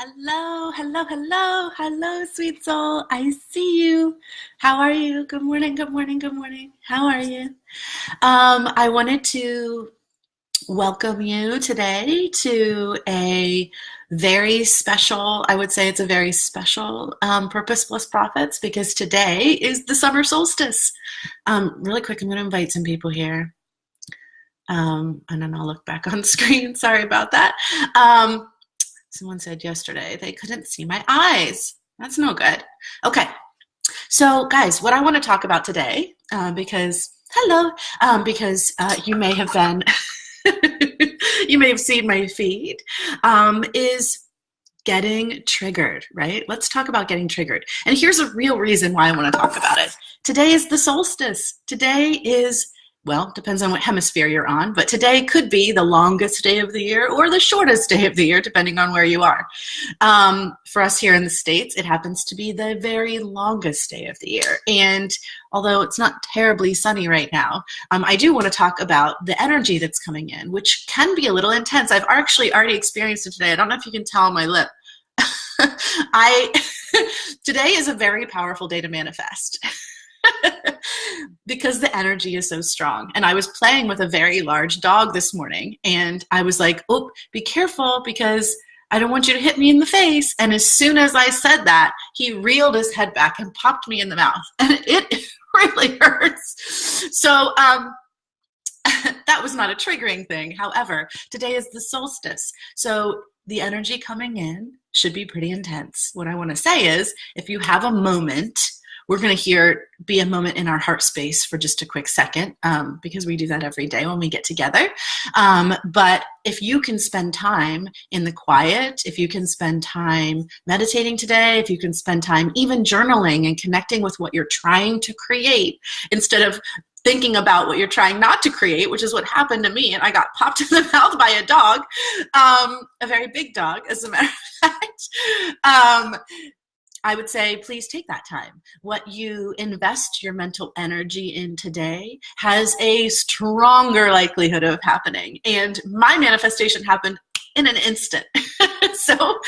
Hello, hello, hello, hello, sweet soul. I see you. How are you? Good morning, good morning, good morning. How are you? I wanted to welcome you today to a very special, I would say it's a very special Purpose Plus Profits because today is the summer solstice. Really quick, I'm going to invite some people here. And then I'll look back on screen. Sorry about that. Someone said yesterday they couldn't see my eyes. That's no good. Okay, so guys, what I want to talk about today, because you may have been, you may have seen my feed, is getting triggered, right? Let's talk about getting triggered. And here's a real reason why I want to talk about it. Today is the solstice. Today is, well, depends on what hemisphere you're on, but today could be the longest day of the year or the shortest day of the year, depending on where you are. For us here in the States, it happens to be the very longest day of the year. And although it's not terribly sunny right now, I do want to talk about the energy that's coming in, which can be a little intense. I've actually already experienced it today. I don't know if you can tell on my lip. Today is a very powerful day to manifest. Because the energy is so strong. And I was playing with a very large dog this morning, and I was like, oh, be careful because I don't want you to hit me in the face. And as soon as I said that, he reeled his head back and popped me in the mouth. And it really hurts. So that was not a triggering thing. However, today is the solstice. So the energy coming in should be pretty intense. What I want to say is, if you have a moment, we're going to be a moment in our heart space for just a quick second, because we do that every day when we get together. But if you can spend time in the quiet, if you can spend time meditating today, if you can spend time even journaling and connecting with what you're trying to create, instead of thinking about what you're trying not to create, which is what happened to me, and I got popped in the mouth by a dog, a very big dog, as a matter of fact. I would say, please take that time. What you invest your mental energy in today has a stronger likelihood of happening. And my manifestation happened in an instant. So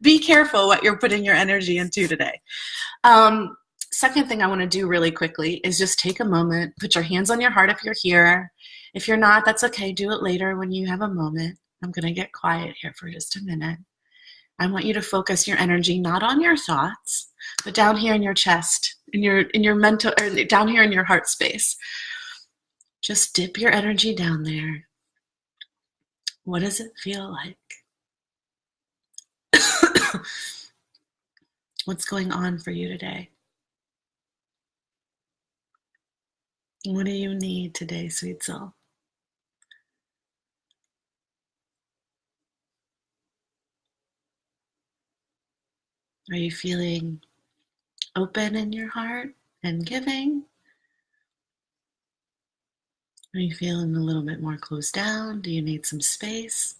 be careful what you're putting your energy into today. Second thing I want to do really quickly is just take a moment, put your hands on your heart if you're here. If you're not, that's okay. Do it later when you have a moment. I'm going to get quiet here for just a minute. I want you to focus your energy not on your thoughts, but down here in your chest, in your mental, or down here in your heart space. Just dip your energy down there. What does it feel like? What's going on for you today? What do you need today, sweet soul? Are you feeling open in your heart and giving? Are you feeling a little bit more closed down? Do you need some space?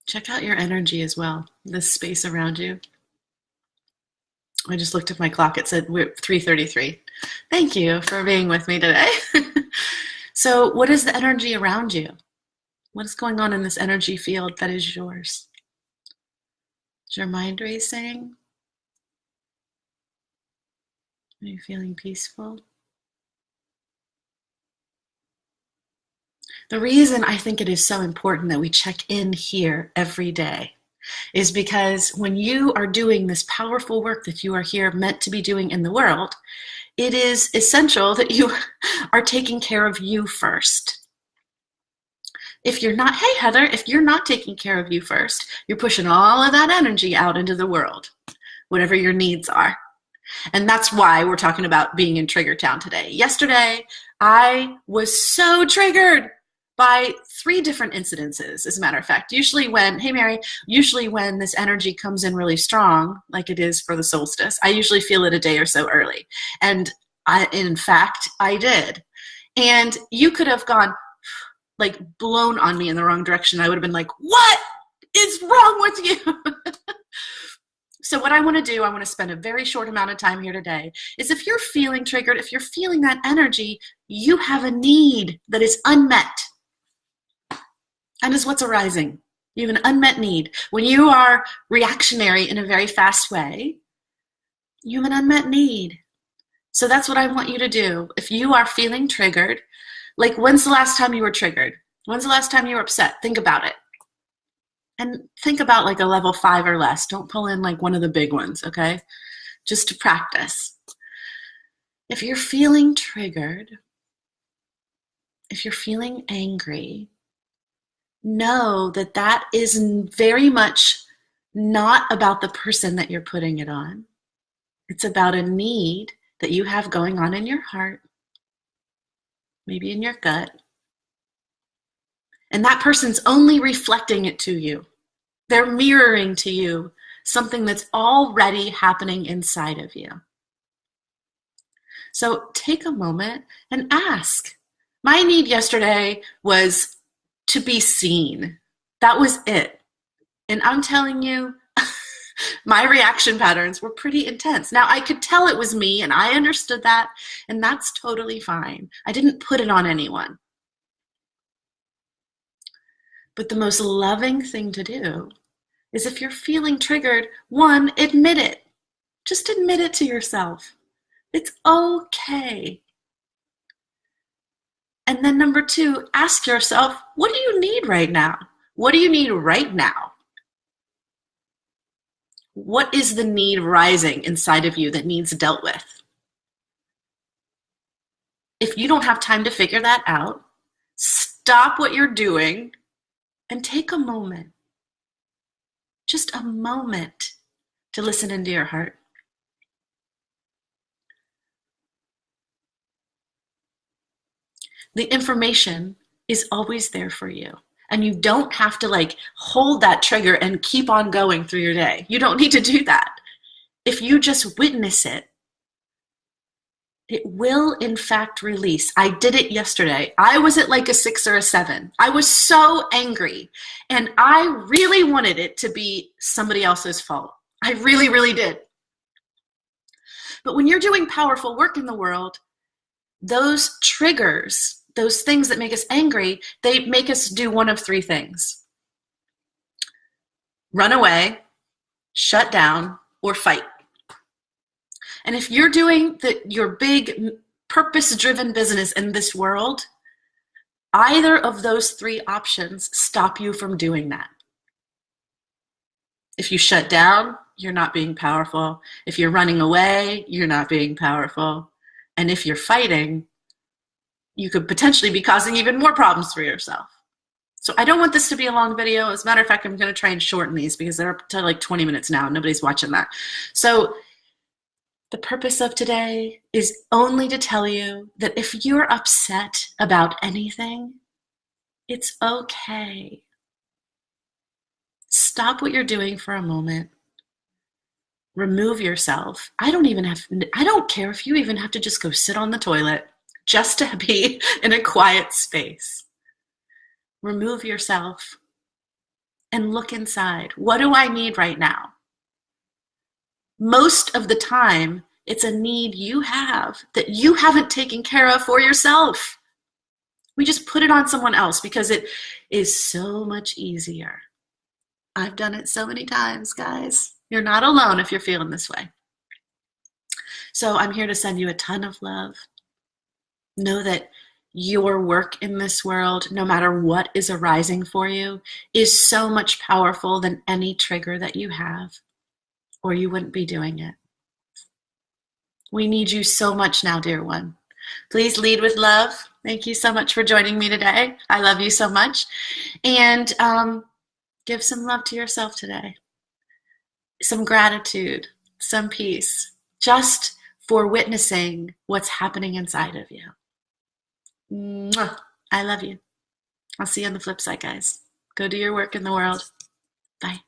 Check out your energy as well, the space around you. I just looked at my clock. It said we're 3:33. Thank you for being with me today. So what is the energy around you? What is going on in this energy field that is yours? Is your mind racing? Are you feeling peaceful? The reason I think it is so important that we check in here every day is because when you are doing this powerful work that you are here meant to be doing in the world, it is essential that you are taking care of you first. If you're not, hey Heather, if you're not taking care of you first, you're pushing all of that energy out into the world, whatever your needs are. And that's why we're talking about being in Trigger Town today. Yesterday, I was so triggered by 3 different incidences, as a matter of fact. Usually when this energy comes in really strong, like it is for the solstice, I usually feel it a day or so early. And in fact, I did. And you could have gone, like, blown on me in the wrong direction. I would have been like, what is wrong with you? So what I want to do, I want to spend a very short amount of time here today, is if you're feeling triggered, if you're feeling that energy, you have a need that is unmet. And is what's arising. You have an unmet need. When you are reactionary in a very fast way, you have an unmet need. So that's what I want you to do. If you are feeling triggered, like when's the last time you were triggered? When's the last time you were upset? Think about it. And think about like a level 5 or less. Don't pull in like one of the big ones, okay? Just to practice. If you're feeling triggered, if you're feeling angry, know that that is very much not about the person that you're putting it on. It's about a need that you have going on in your heart, maybe in your gut. And that person's only reflecting it to you. They're mirroring to you something that's already happening inside of you. So take a moment and ask. My need yesterday was to be seen. That was it. And I'm telling you, my reaction patterns were pretty intense. Now, I could tell it was me, and I understood that, and that's totally fine. I didn't put it on anyone. But the most loving thing to do is if you're feeling triggered, one, admit it. Just admit it to yourself. It's okay. And then number 2, ask yourself, what do you need right now? What do you need right now? What is the need rising inside of you that needs dealt with? If you don't have time to figure that out, stop what you're doing and take a moment, just a moment to listen into your heart. The information is always there for you. And you don't have to like hold that trigger and keep on going through your day. You don't need to do that. If you just witness it, it will in fact release. I did it yesterday. I was at like a 6 or a 7. I was so angry and I really wanted it to be somebody else's fault. I really, really did. But when you're doing powerful work in the world, those triggers, those things that make us angry, they make us do one of 3 things. Run away, shut down, or fight. And if you're doing your big purpose-driven business in this world, either of those 3 options stop you from doing that. If you shut down, you're not being powerful. If you're running away, you're not being powerful. And if you're fighting, you could potentially be causing even more problems for yourself. So I don't want this to be a long video. As a matter of fact, I'm going to try and shorten these because they're up to like 20 minutes now. Nobody's watching that. So the purpose of today is only to tell you that if you're upset about anything, it's okay. Stop what you're doing for a moment. Remove yourself. I don't care if you even have to just go sit on the toilet just to be in a quiet space. Remove yourself and look inside. What do I need right now? Most of the time, it's a need you have that you haven't taken care of for yourself. We just put it on someone else because it is so much easier. I've done it so many times, guys. You're not alone if you're feeling this way. So I'm here to send you a ton of love. Know that your work in this world, no matter what is arising for you, is so much powerful than any trigger that you have, or you wouldn't be doing it. We need you so much now, dear one. Please lead with love. Thank you so much for joining me today. I love you so much. And give some love to yourself today. Some gratitude, some peace, just for witnessing what's happening inside of you. Mwah. I love you. I'll see you on the flip side, guys. Go do your work in the world. Bye.